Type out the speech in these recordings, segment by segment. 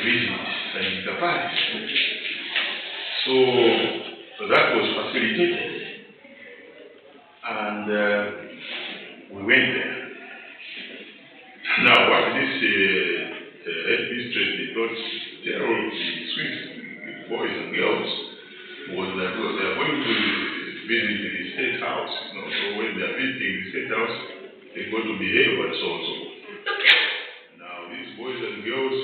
visit Senator Paris. So that was facilitated. And we went there. Now, what this administrator thought tell the Swiss boys and girls was that they are going to visit the state house. So when they are visiting the state house, they're going to behave and so on. Now, these boys and girls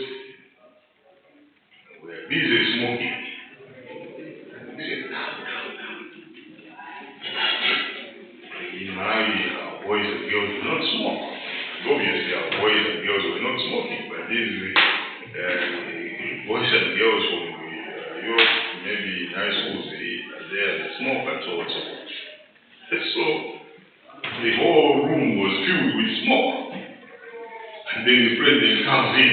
were busy smoking. We said, in Malawi, our boys and girls do not smoke. Obviously, our boys and girls were not smoking, but these boys and girls from Europe, maybe in high schools, they smoke and so on and so forth. So the whole room was filled with smoke. And then the president comes in.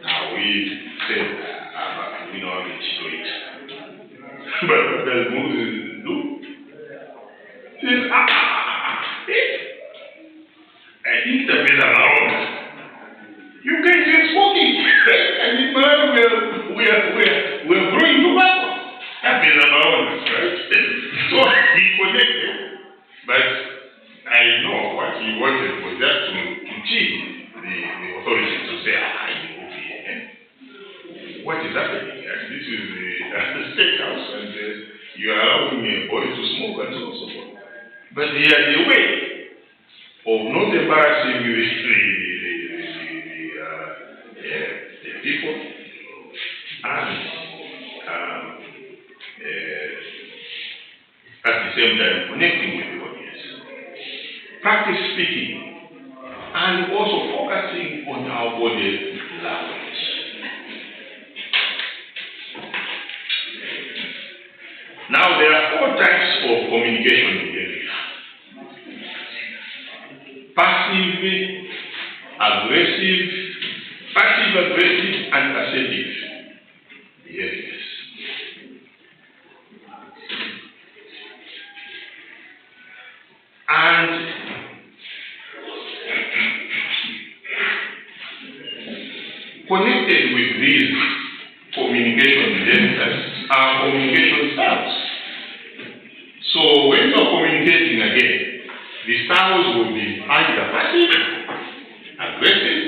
Now we said, we know how to do it. But what does Moses do? He says, I think the men around. You guys are smoking. And in Malawi, we're growing tobacco. That men around us, right? So he connected. But I know what he wanted was just to teach the authorities to say, what is happening? This is the state house, and you are allowing boys to smoke and so on and so forth. But they are the way of not embarrassing the people and at the same time connecting with the audience. Practice speaking and also focusing on our body language. Now there are 4 types of communication behavior. Passive, aggressive, and assertive behaviors. And connected with these communication vectors are communication styles. So when you are communicating again, the styles will be either passive, aggressive,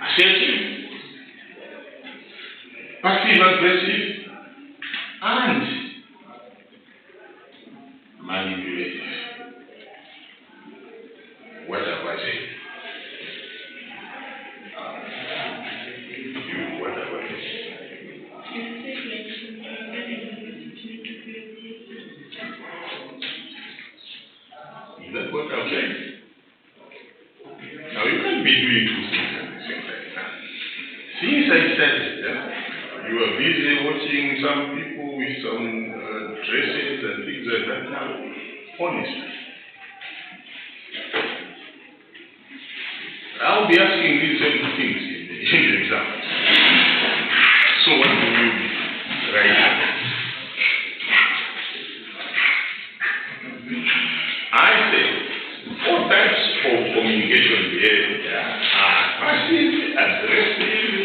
assertive, passive-aggressive, and manipulative. What have I said? What have I said? Is that what I'm saying? Now you can't be doing 2 things at the same time. Since I said it, you are busy watching some people with some dresses and things like that now. Honestly. I'll be asking these same things in the exam. So what do you do right now? I say 4 types of communication behavior are passive, aggressive,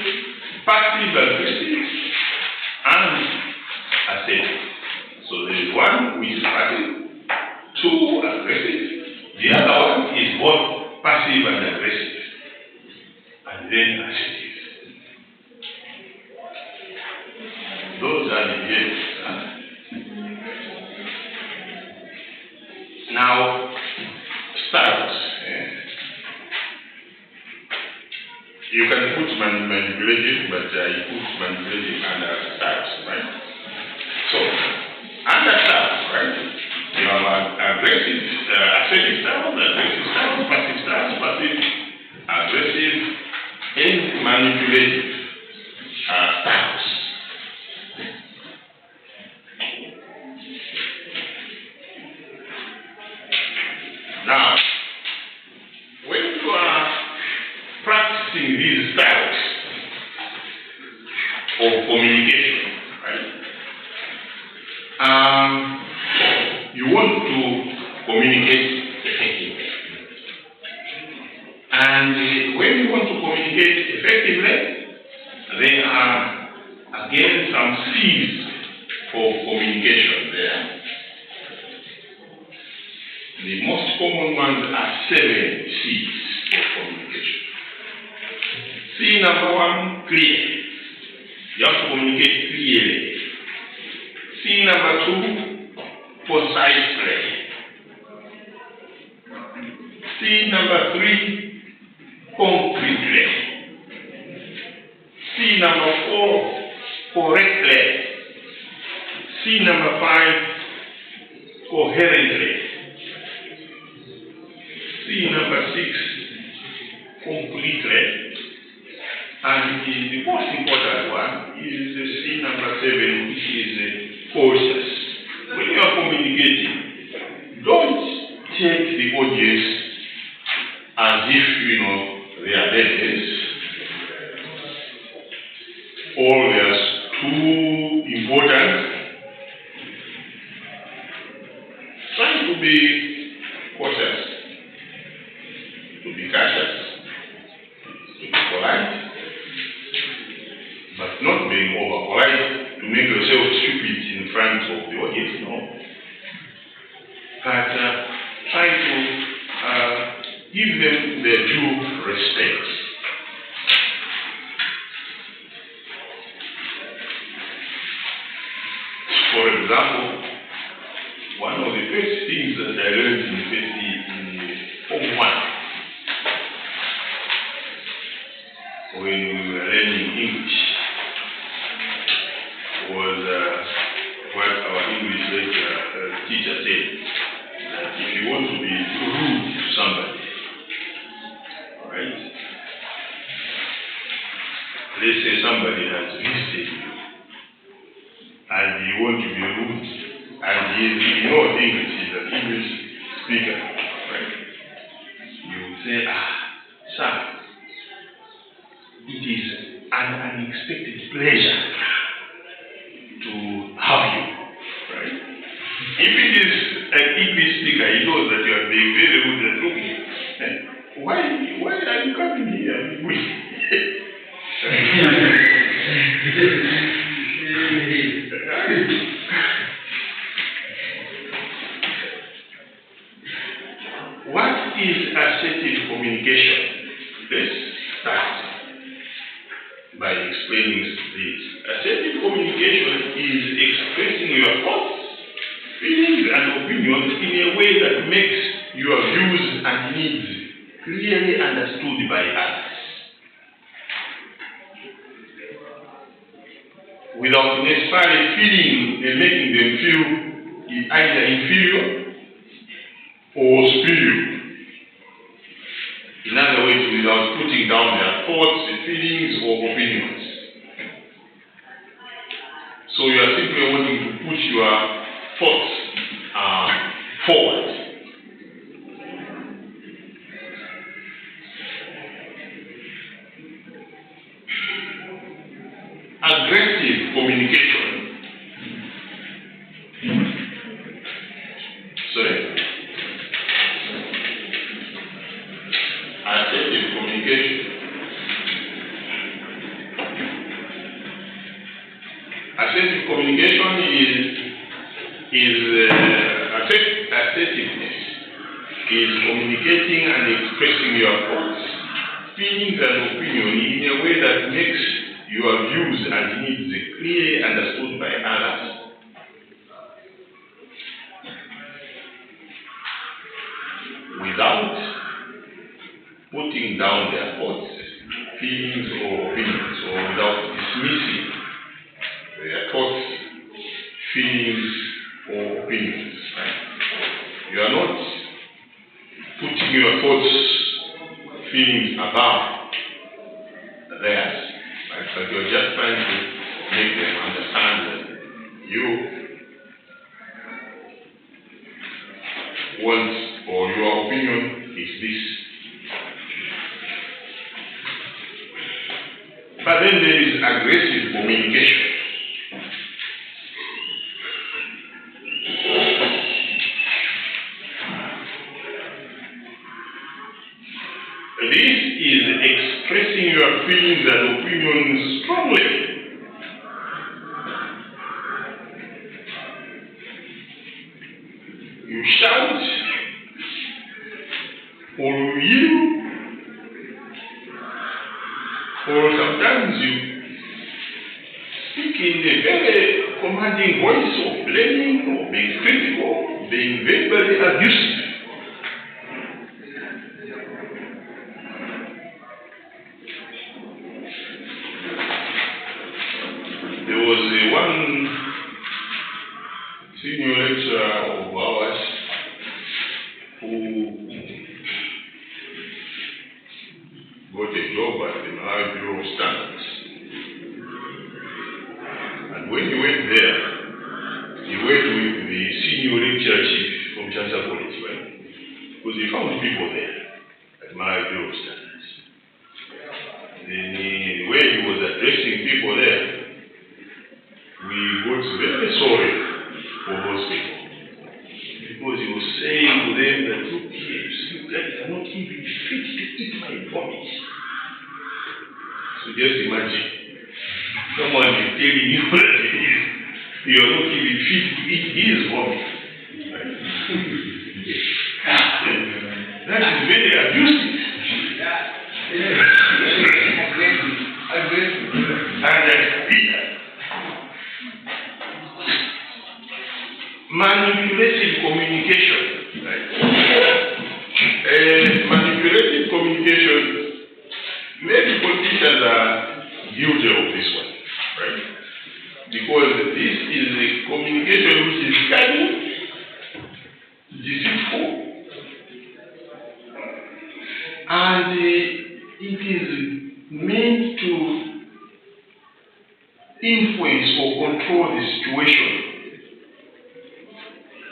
passive-aggressive, and assertive. So there is one which is passive, 2 aggressive, the other one is both passive and aggressive, and then assertive. Those are the behaviors. Now, styles. You can put manipulative, but you put manipulative under styles, right? So, under styles, right? You have aggressive, assertive styles, aggressive styles, passive styles, passive, aggressive, and manipulative styles. Now, when you are practicing these styles of communication, right? You want to communicate effectively. And when you want to communicate effectively, there are again some C's for communication there. The most common ones are 7 C's for communication. C number 1, clear. You have to communicate clearly. C number 2, precisely. C number 3, concretely. C number 4, correctly. C number 5, coherently. C number 6, completely. And the most important one is C number 7, which is cautious. When you are communicating, don't take the audience as if they are dead or they are too important. Try to be cautious, to be cautious, to be polite, but not being over polite to make yourself stupid in front of the audience, no. But try to give them their due respect. For example, one of the first things that I learned in Form 1, when we were learning English, was what our English teacher said, that if you want to be rude to somebody, alright, let's say somebody has visited you, and you want to be rude, and he knows English, he's an English speaker, right? You say, sir, it is an unexpected pleasure to have you, right? If it is an English speaker, he knows that you are being very rude and looking. Why are you coming here? What is assertive communication? Let's start by explaining this. Assertive communication is expressing your thoughts, feelings, and opinions in a way that makes your views and needs clearly understood by others, without necessarily feeling and making them feel either inferior or superior. In other words, without putting down their thoughts, feelings, or opinions. So you are simply wanting to put your thoughts forward. Aggressive communication. Sorry? Assertive communication. Assertive communication assertiveness is communicating and expressing your thoughts, feelings, and opinion in a way that makes your views and needs clearly understood by others. Without putting down their thoughts, feelings, or opinions, or without dismissing their thoughts, feelings, or opinions. Right? You are not putting your thoughts, feelings above theirs, right? But you're just trying to make them understand that you want, or your opinion is this. But then there is aggressive communication. This is expressing your feelings and opinions strongly. You shout, or you yell, or sometimes you speak in a very commanding voice of blaming or being critical, being verbally abusive. There was one senior lecturer of ours who got a job at the Malawi Bureau of Standards. And when he went there, he went with the senior lecturership from Chancellor College, right? Because he found people there at Malawi Bureau of Standards. Then the way he was addressing people there, we got very sorry for those people. Because he was saying to them that, look here, you guys are not even fit to eat my vomit. So just imagine, someone is telling you that you are not even fit to eat his vomit. That is very abusive. Manipulative communication. Right? Manipulative communication, maybe politicians are guilty of this one, right? Because this is a communication which is cunning, deceitful, and it is meant to influence or control the situation,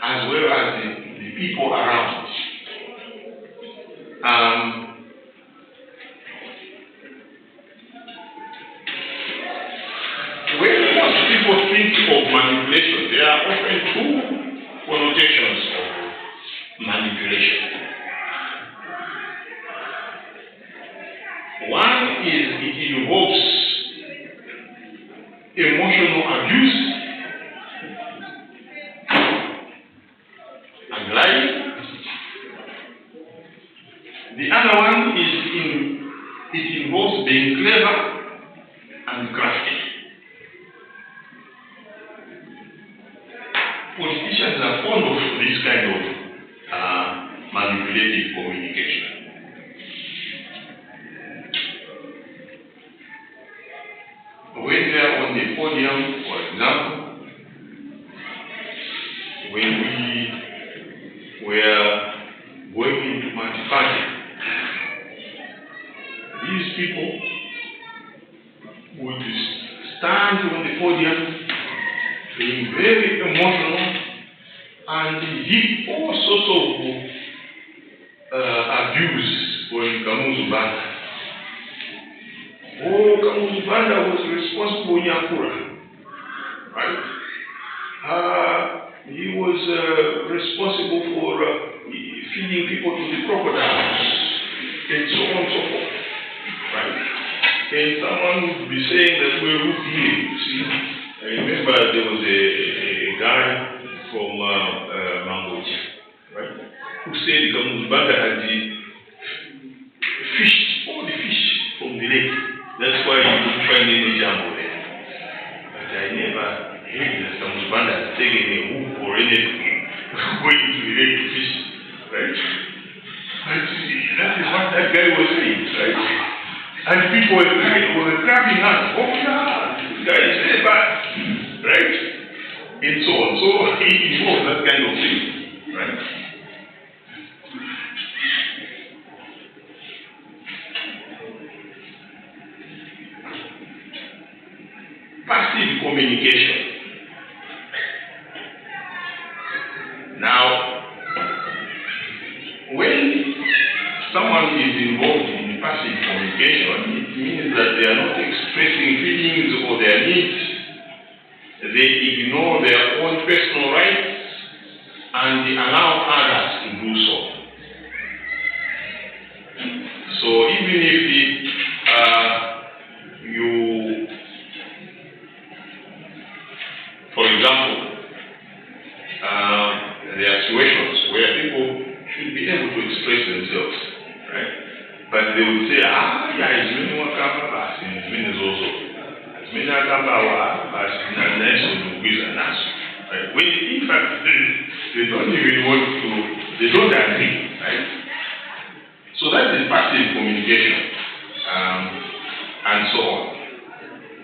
as well as the people around. When most people think of manipulation, there are often two connotations of manipulation. One is it involves emotional abuse and lying. The other one is it involves being clever and crafty. Politicians are fond of this kind of manipulative communication. When they are on the podium, for example, when we were going into multi-party, these people would stand on the podium being very emotional and heap all sorts of abuse on Kamuzu Banda. Oh, Kamuzu Banda was responsible in Yakura, right? He was responsible for feeding people to the crocodiles, and so on and so forth, right? And someone would be saying that we're rooting him. See, I remember there was a guy from Mangoja, right, who said Kamuzu Banda had fished all the fish from the lake. That's why you couldn't find any jumbo there. But I never heard that Kamuzu Banda had taken a hook or anything going to the lake to fish, right? But that is what that guy was saying, right? And people were clapping hands. Oh yeah, this guy is very bad, right? And so on. So it involves that kind of thing, right? Passive communication. Now, when someone is involved in passive communication, it means that they are not expressing feelings or their needs. They ignore their own personal rights and they allow others to do so. So even if you, for example, there are situations where people should be able to express themselves, right? But they would say, yeah, it's many more Kamba, it's many also. It's many Kamba, it's nice to with an answer. Right? When in fact they don't even want to, they don't agree, right? So that is passive communication, and so on.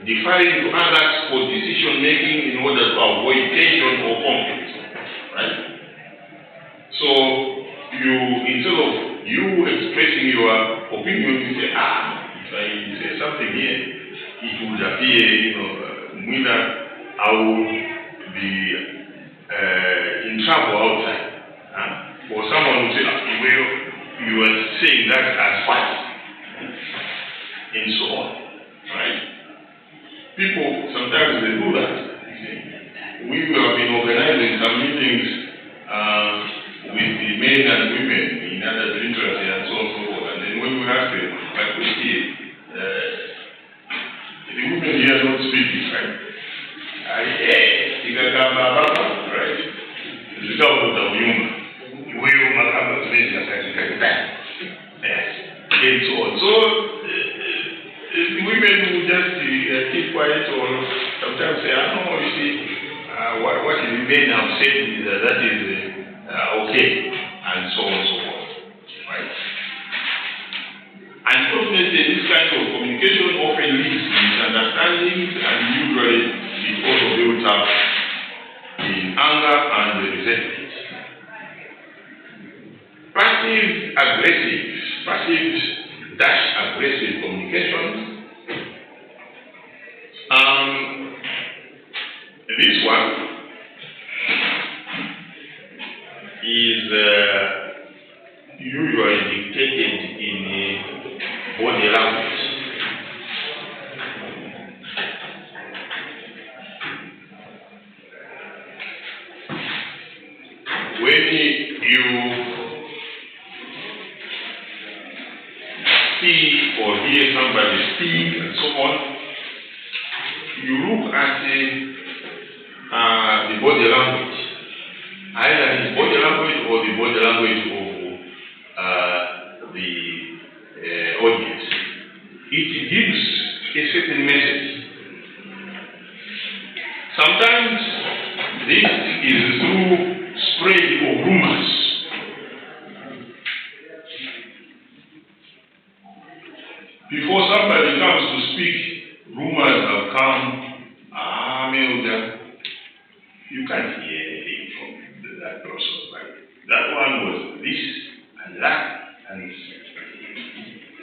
Deferring to others for decision making in order to avoid tension or conflict, right? So you, instead of you expressing your opinion, you say, if I say something here, it would appear, whether I will be in trouble outside. Or someone will say, well, you are saying that as what? And so on, right? People, sometimes they do that. You see. We have been organizing some meetings with the men and women in other interests and so on and so forth. And then when we ask them, like we see, the women here are not speaking, right? Right? The government of human. And so on. So the women will just keep quiet or sometimes say, you see, what the men have said is that is okay, and so on and so forth. Right? Unfortunately, this kind of communication often leads to misunderstandings and usually it also builds up in anger and resentment. Passive-aggressive communication. This one is usually dictated in body language. When you see or hear somebody speak and so on, you look at the body language, either his body language or the body language of the audience. It gives a certain message. Sometimes this is through spread of rumors. Before somebody comes to speak, rumors have come. You can't hear anything from that person. Right? That one was this and that and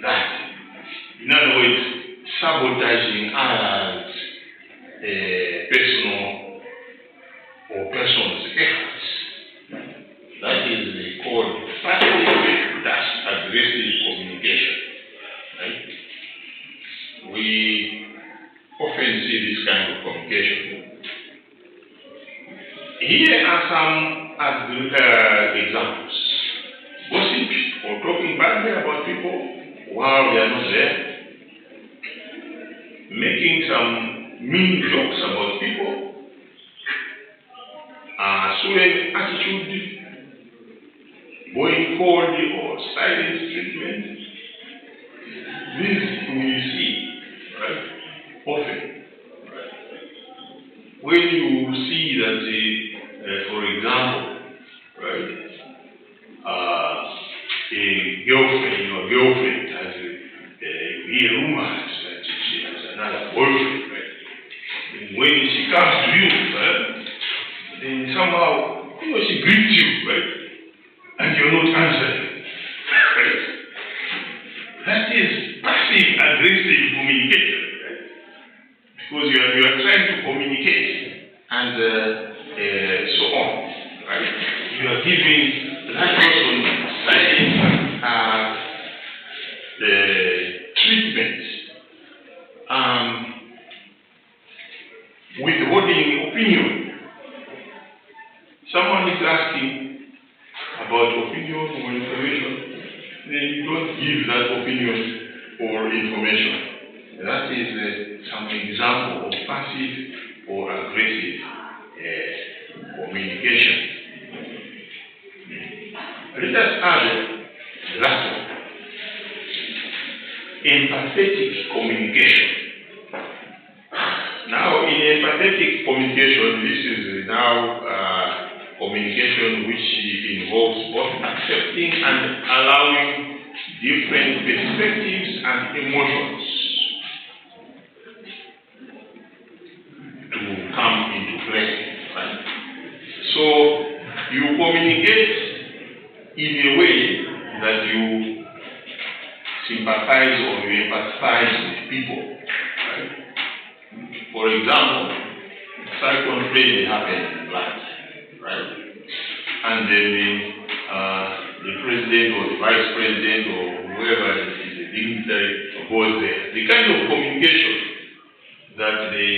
that. In other words, sabotaging others' personal or person's efforts. That is called passive-aggressive communication. Right? We often see this kind of communication. Here are some examples. Gossip or talking badly about people while they are not there. Making some mean jokes about people. Swearing attitude. Going cold or silent treatment. This we see, right? Often. Right? When you see that for example, right, a girlfriend, your girlfriend has you hear rumors that she has another boyfriend, right? And when she comes to you, right, then somehow, she greets you, right? And you're not answering, right? That is passive-aggressive communication, right? Because you are trying to communicate and so on, right? You are giving that person treatment withholding opinion. Someone is asking about opinion or information, then you don't give that opinion for information. That is some example of passive or aggressive communication. Let us add the last one. Empathetic communication. Now, in empathetic communication, this is now communication which involves both accepting and allowing different perspectives and emotions to come into play. Right? So, you communicate in a way that you sympathize or you empathize with people. Right? For example, Cyclone Freddy happened in Black, right? And then the president or the vice president or whoever is a dignitary goes there. The kind of communication that they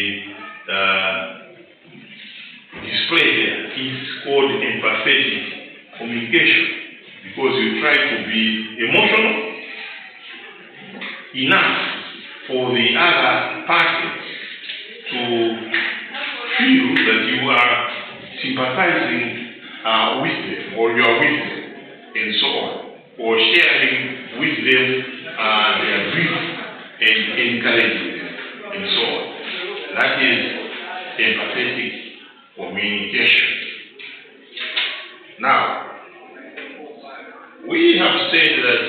display there is called empathetic communication, because you try to be emotional enough for the other party to feel that you are sympathizing with them, or you are with them, and so on, or sharing with them their grief and encouraging them, and so on. That is empathetic communication. Now, we have said that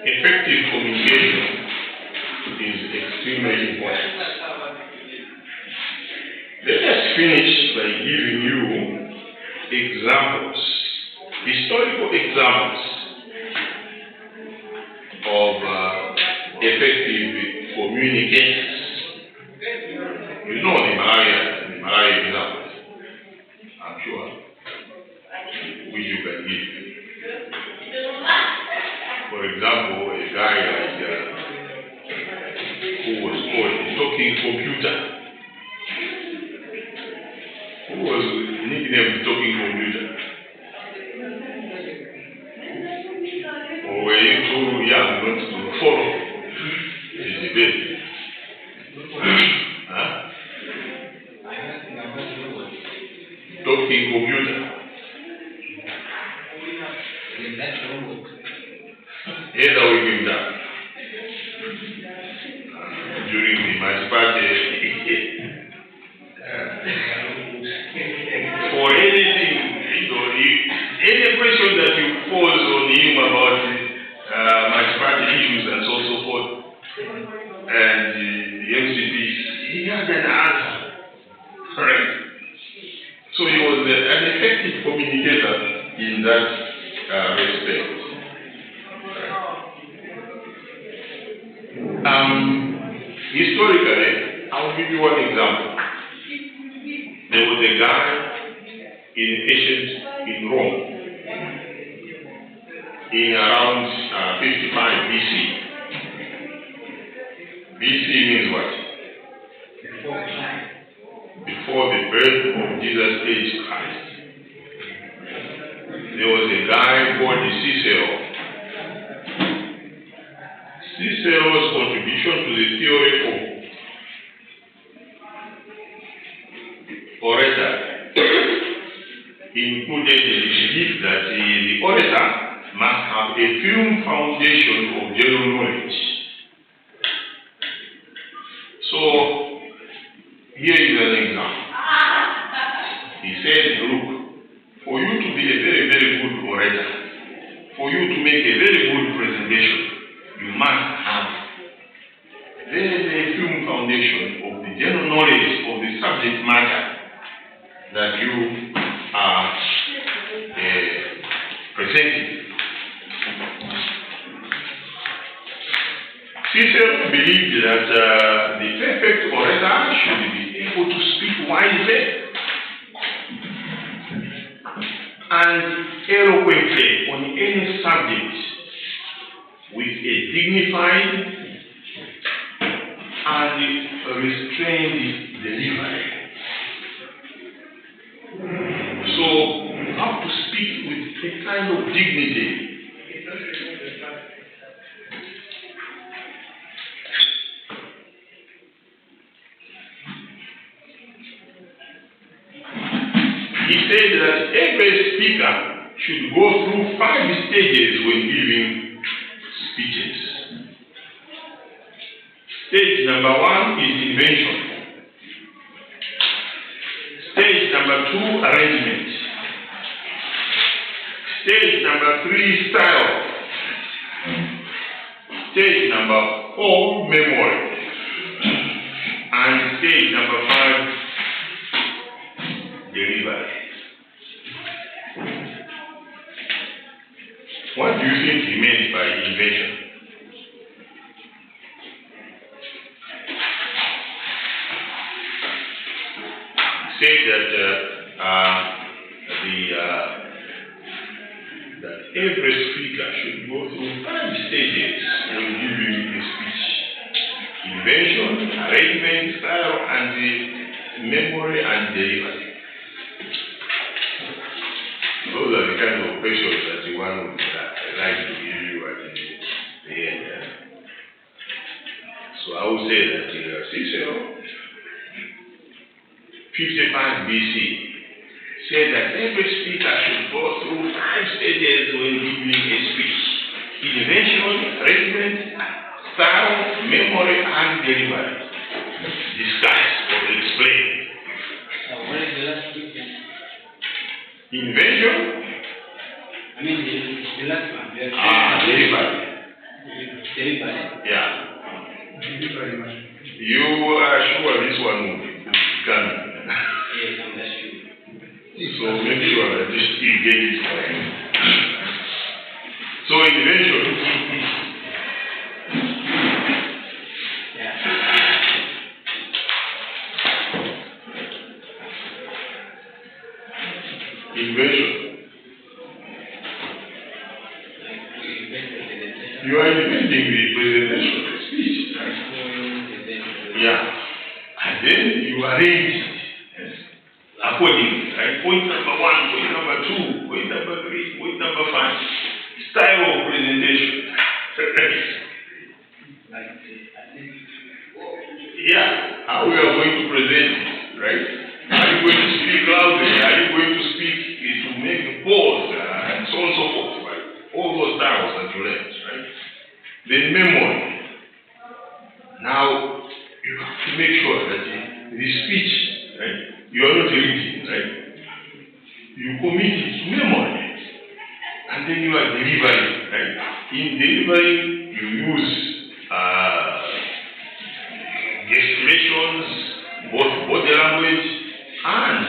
effective communication is extremely important. Let us finish by giving you examples, historical examples of effective communicators. You know the Malaya example, I'm sure, which you can give. For example, a guy like who was called the talking computer. Who was nicknamed talking computer? Or were you too young not to follow the debate? Huh? Talking computer. Either we give that. During the municipality, for anything, any question that you pose on him about municipality issues and so forth, and the MCP, he had an answer. Correct? So he was an effective communicator in that respect. Historically, I'll give you one example. There was a guy in Rome in around 55 BC. BC means what? Before the birth of Jesus H. Christ. There was a guy called Cicero. Cicero's contribution to the theory of orator included the belief that the orator must have a firm foundation of general knowledge. So, here is an example. He said, look, for you to be a very, very good orator, for you to make a very good presentation, you must have a very, very firm foundation of the general knowledge of the subject matter that you are presenting. Cicero believed that the perfect orator should be able to speak wisely and eloquently on any subject with a dignified and restrained delivery. So you have to speak with a kind of dignity He said that every speaker should go through 5 stages when giving speeches. Stage number 1 is invention. Stage number 2, arrangement. Stage number 3, style. Stage number 4, memory. And stage number 5, delivery. What do you think he meant by invention? He said that every speaker should go through 5 stages when giving a speech: invention, arrangement, style, and the memory and delivery. Those are the kind of questions that you want to like to give you at the end. So I would say that Cicero, 55 BC, said that every speaker should go through 5 stages when giving a speech: invention, arrangement, style, memory, and delivery. Discuss or explain. What is the last question? Invention? I mean, the last one. Delivery. Delivery. Yeah. Delivery. You are sure this one will be coming? Yes, I'm not sure. So make sure that you still get it right. So invention. Yeah. Invention. You are inventing the presentation speech, right? Yeah. And then you arrange it accordingly, right? Point number 1, point number 2, point number 3, point number 5. Style of presentation. Yeah. How we are going to present it, right? Are you going to speak loudly? Are you going to speak to make a pause and so on and so forth, right? All those styles that you learned, right? Then memory. Now you have to make sure that the speech, right? You are not reading, right? You commit it to memory, and then you are delivering, right? In delivering, you use gesticulations, both body language and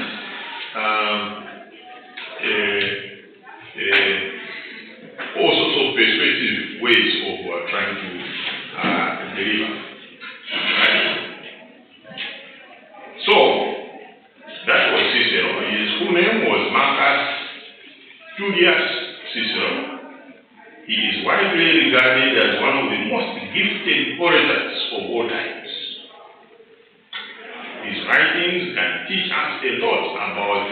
all sorts of persuasive ways of trying to deliver. Right? So, that was Cicero. His full name was Marcus Julius Cicero. He is widely regarded as one of the most gifted orators of all times. His writings can teach us a lot about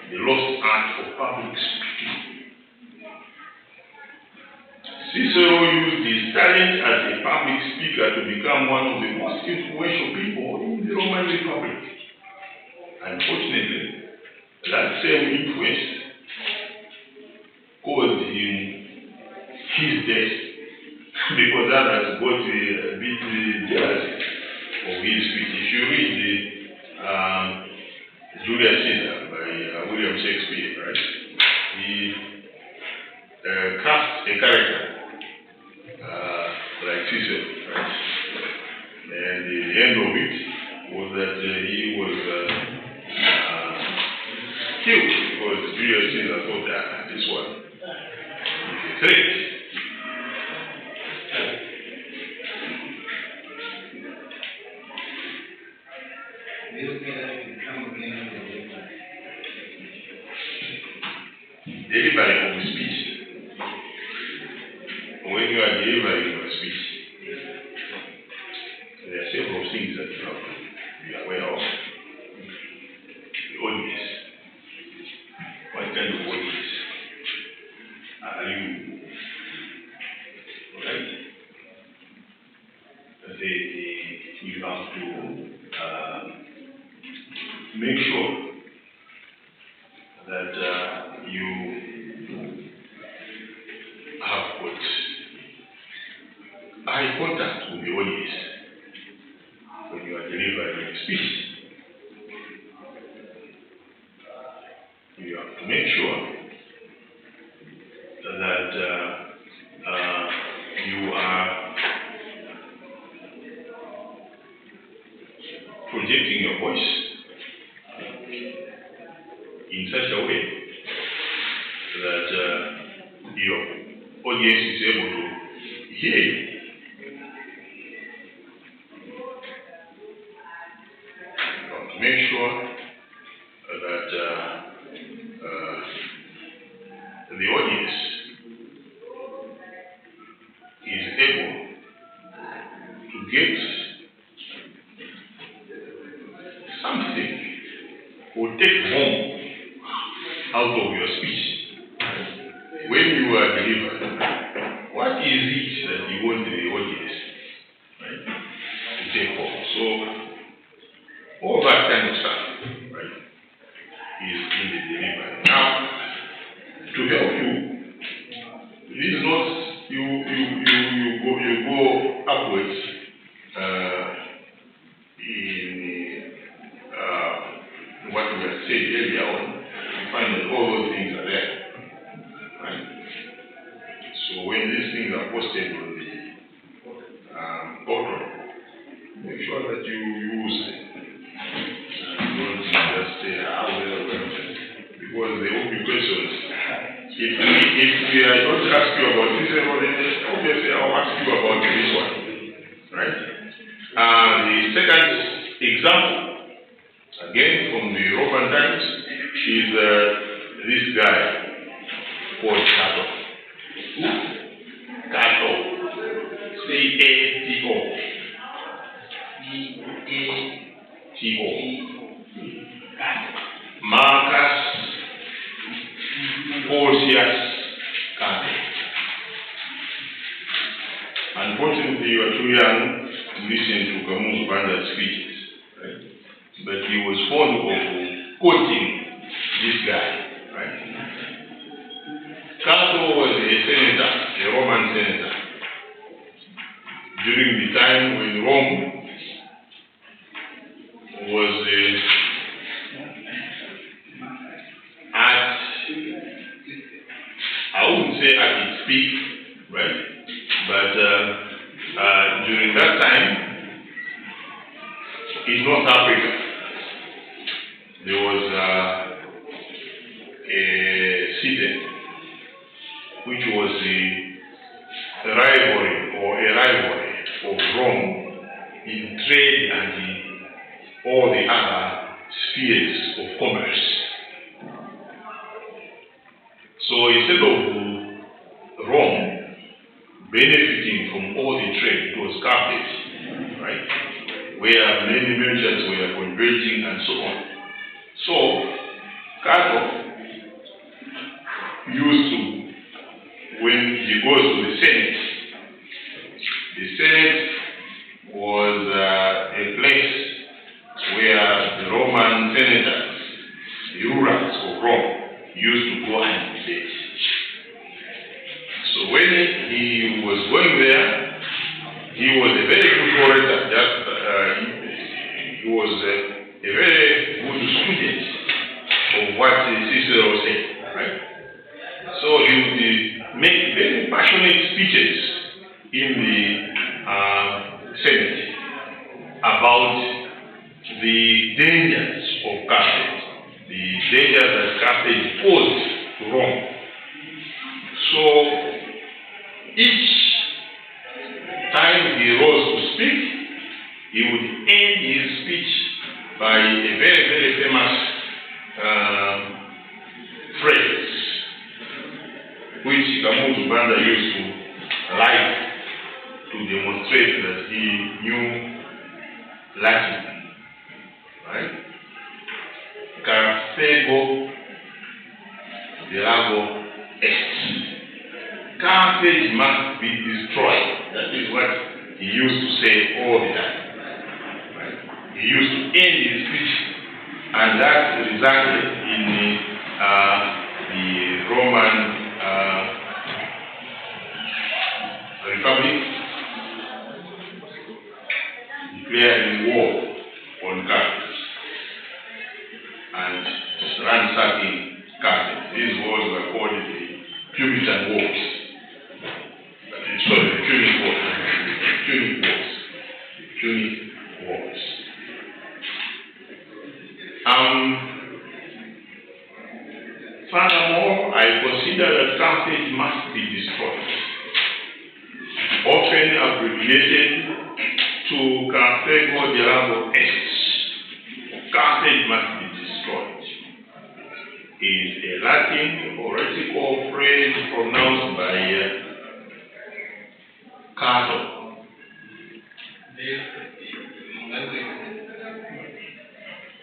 the lost art of public speaking. Cicero used his talent as a public speaker to become one of the most influential people in the Roman Republic. Unfortunately, that same influence caused him his death because others got a bit jealous of his speech. If you read the Julius Caesar by William Shakespeare, right? He crafts a character like Cicero, right? And the end of it was that he was killed because Julius Caesar thought that this one is a threat. Delivery of speech. When you are delivering your speech, there are several things that you have to be aware of. The audience. What kind of audience are you you have got eye contact with the audience when you are delivering a speech. You have to make sure that you are projecting your voice in such a way that your audience is able to hear you. You have to make sure that the audience is able to get something or take home out of your speech. When you are delivering, what is it that you want the audience, right, to take home? So all that kind of stuff, right, is in the delivery. Now, to help you, it is not you go upwards in what we have said earlier on. You find that all those things are there, right? So when these things are posted on the portal, make sure that you use them. Don't just say, well, because there will be questions. If we don't ask you about this, obviously I'll ask you about this one, right? The second example, again from the Roman times, is this guy called Cato. Cato, C-A-T-O. T-O. Marcus Porcius Cato. Unfortunately, you are too young to listen to Kamuzu Banda's speeches, right? But he was fond of quoting this guy, right? Cato was a senator, a Roman senator, during the time when Rome was I wouldn't say at its peak, right? But during that time, in North Africa, there was a city which was a rivalry of Rome in trade and in all the other spheres of commerce. So instead of Rome benefiting from all the trade, it was Carthage, right? Where many merchants were converging and so on. So Cato used to, when he goes to the Senate was a place where the Roman senators, the rulers of Rome, used to go and debate. So when he was going there, he was a very good orator. He was a very good student of what Cicero said, right? So he would make very passionate speeches in the Senate about the dangers of Carthage, the dangers that Carthage posed to Rome. So each time he rose to speak, he would end his speech by a very, very famous phrase, which Kamuzu Banda used to like to demonstrate that he knew Latin, right? Carthage Delago est. Carthage must be destroyed. That is what he used to say all the time. Right? He used to end his speech, and that resulted in the Puritan Wars. Sorry, the Punic Wars. Furthermore, I consider that Carthage must be destroyed, often abbreviated to Carthago de Lago Est. Carthage must be destroyed is a Latin oratorical phrase pronounced by Cato,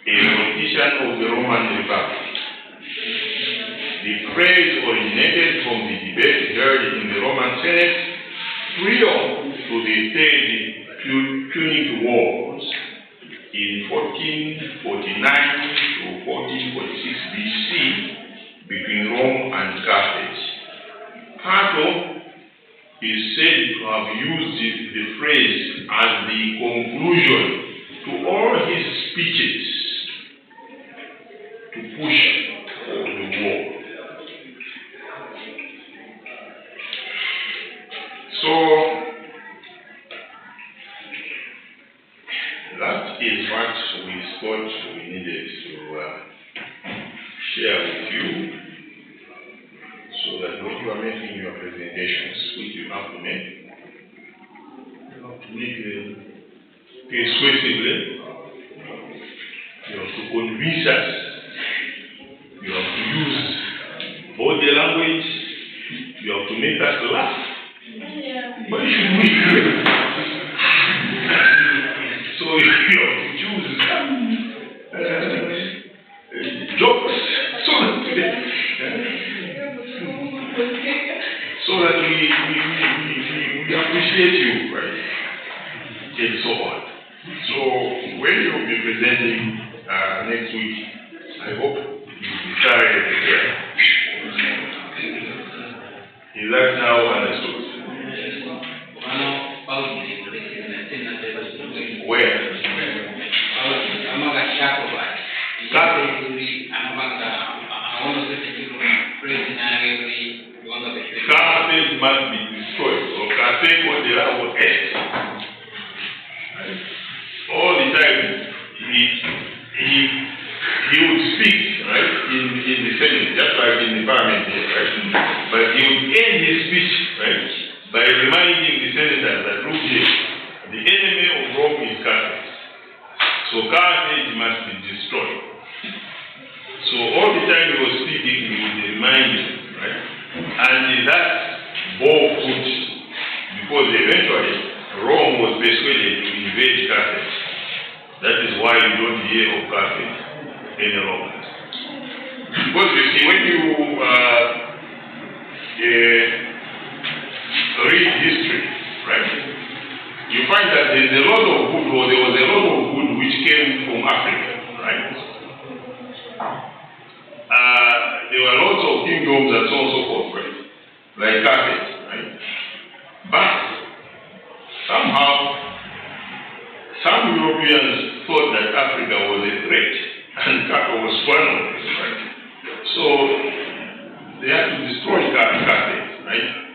a politician of the Roman Republic. The phrase originated from the debate held in the Roman Senate prior to the Third Punic Wars in 1449 to 1446 BC between Rome and Carthage. Cato is said to have used the phrase as the conclusion to all his speeches to push for the war. So that is what we thought we needed to share with you, so that when you are making your presentations, which you have to make them persuasively, you have to convince us, you have to use body language, you have to make us laugh. Why should we? So you have to choose jokes so that we appreciate you, right? And so on. So when you will be presenting next week, I hope you will be thoroughly prepared. Is that now understood? Where? Carthage must be destroyed, or Carthago de Lago Est. All the time he would speak, right, in the Senate, just like in the parliament here, right? But he would end his speech, right, by reminding the senators that, look here, the enemy of Rome is Carthage. So Carthage must be destroyed. So all the time he was speaking, he would remind them, right? And that bore fruit, because eventually Rome was persuaded to invade Carthage. That is why you don't hear of Carthage any longer. Because you see, when you read history, right, you find that there was a lot of good which came from Africa, right? There were lots of kingdoms and so on and so forth, right? Like Carthage, right? But somehow, some Europeans thought that Africa was a threat, and Cato was one of them, right? So they had to destroy Carthage, right?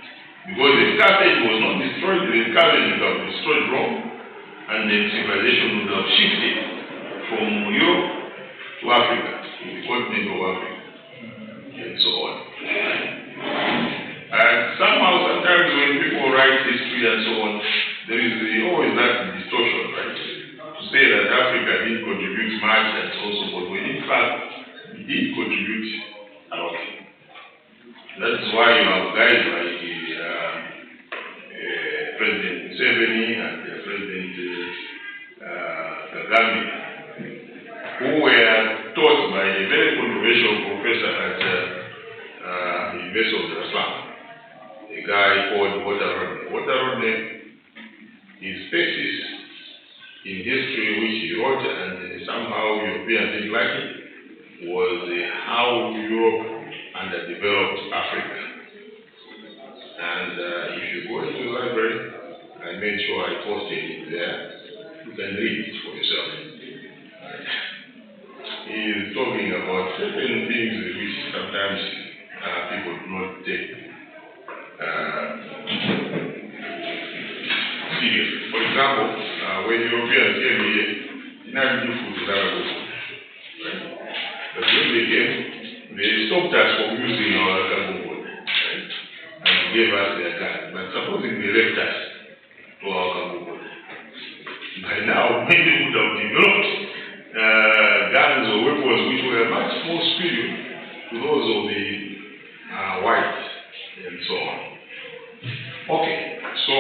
Because if Carthage was not destroyed, then Carthage would have destroyed Rome, and then civilization would have shifted from Europe to Africa, to the continent of Africa, and so on. And somehow, sometimes when people write history and so on, there is always that distortion, right? To say that Africa didn't contribute much and so on, so forth, when in fact, it did contribute a lot. That is why you have guys like President Museveni and President Kagame, who were taught by a very controversial professor at the University of Dar es Salaam, a guy called Waterrodney. His thesis in history, which he wrote, and somehow Europeans didn't like it, was how Europe underdeveloped Africa. And if you go into the library, I made sure I posted it there. You can read it for yourself. He is talking about certain things which sometimes people do not take when Europeans came here, they didn't give food to Arab food. Right? But when they came, they stopped us from using our carbon wood. Right? And gave us their gun. But supposing they left us for our carbon wood. By now, many would have developed guns or weapons which were much more superior to those of the whites and so on. Okay, so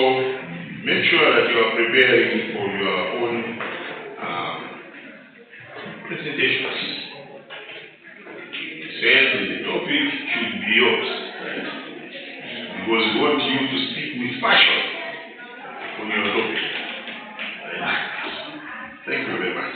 make sure that you are preparing for your own presentations. Say the topic should be yours, right? Because we want you to speak with passion on your topic. Right? Thank you very much.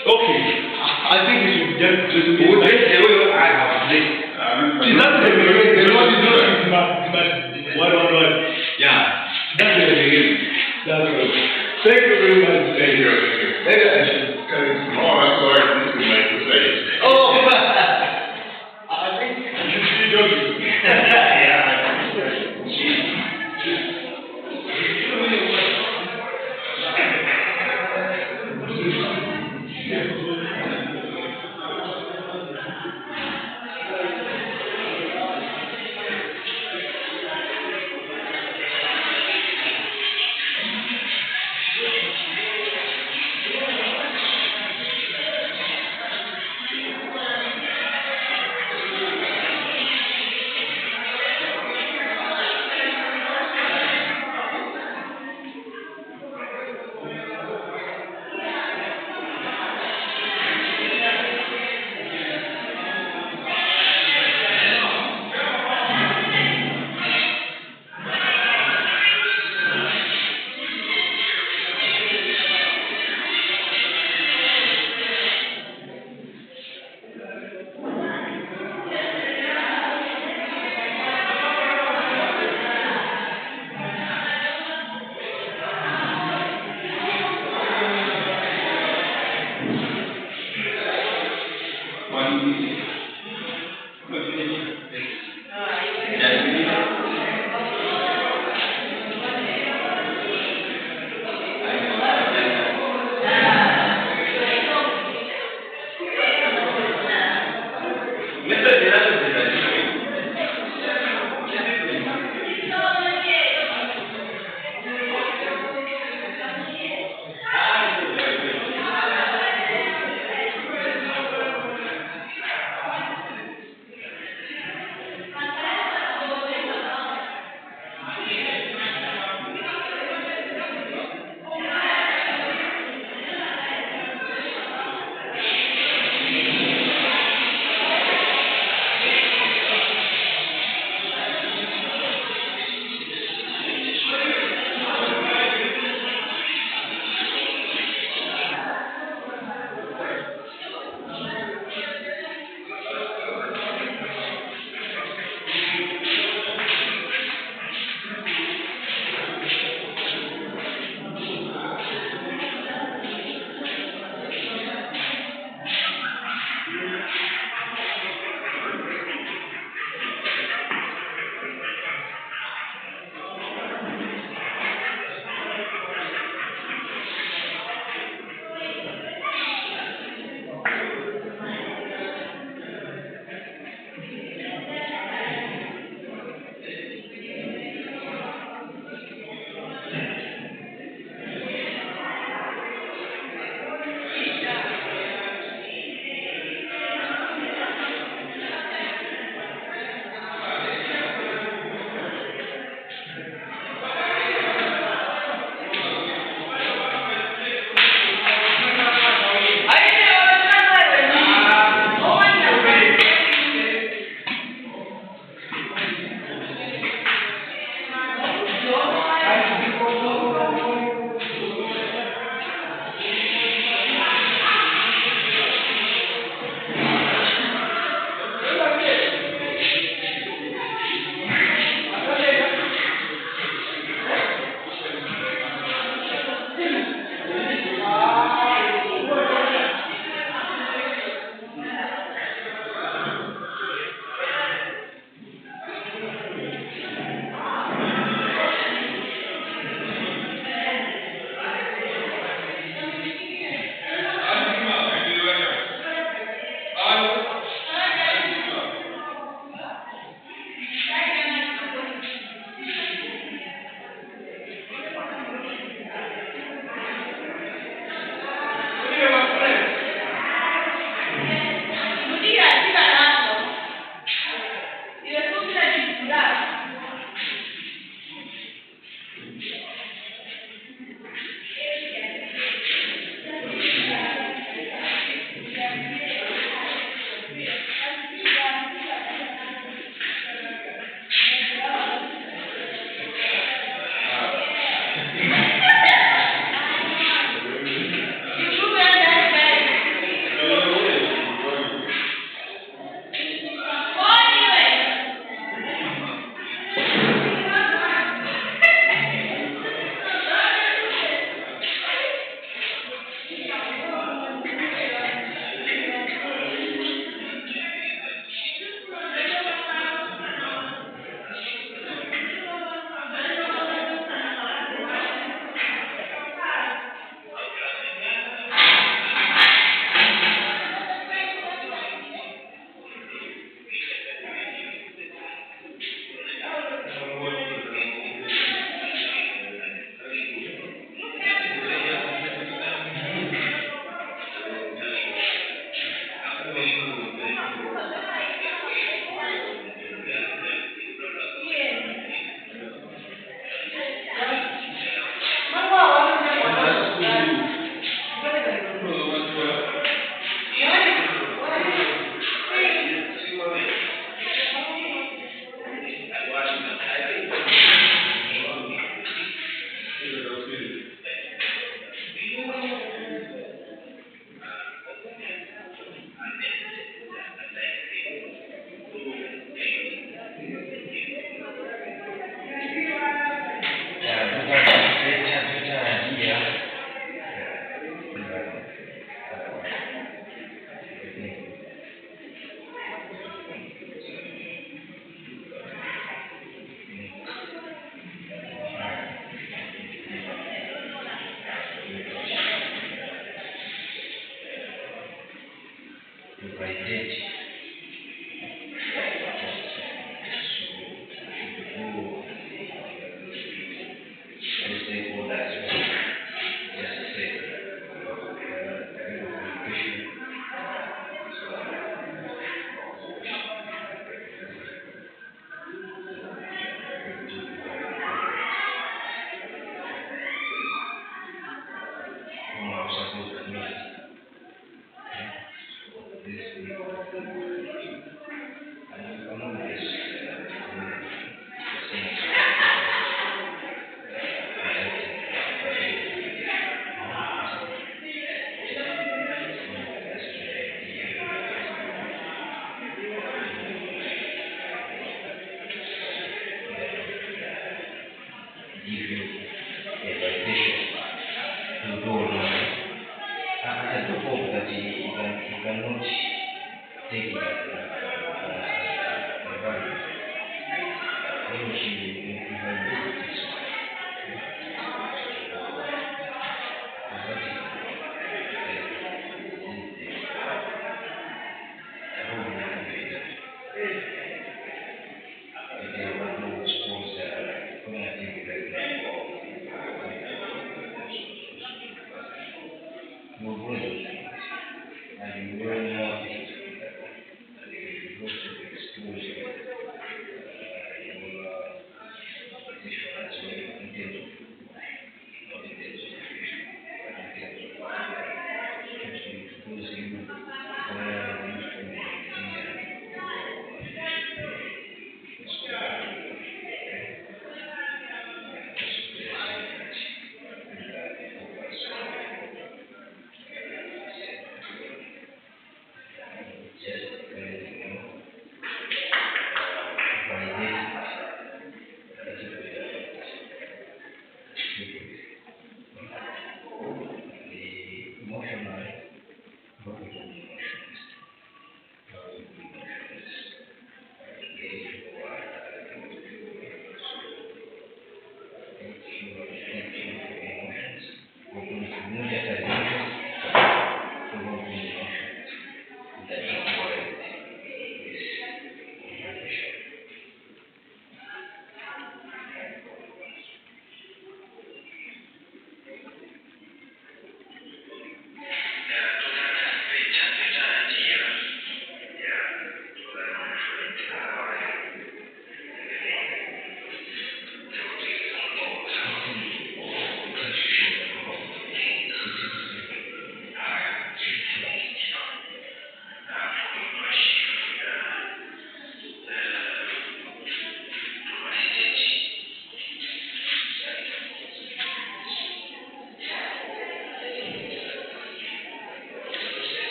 Okay, I think we should just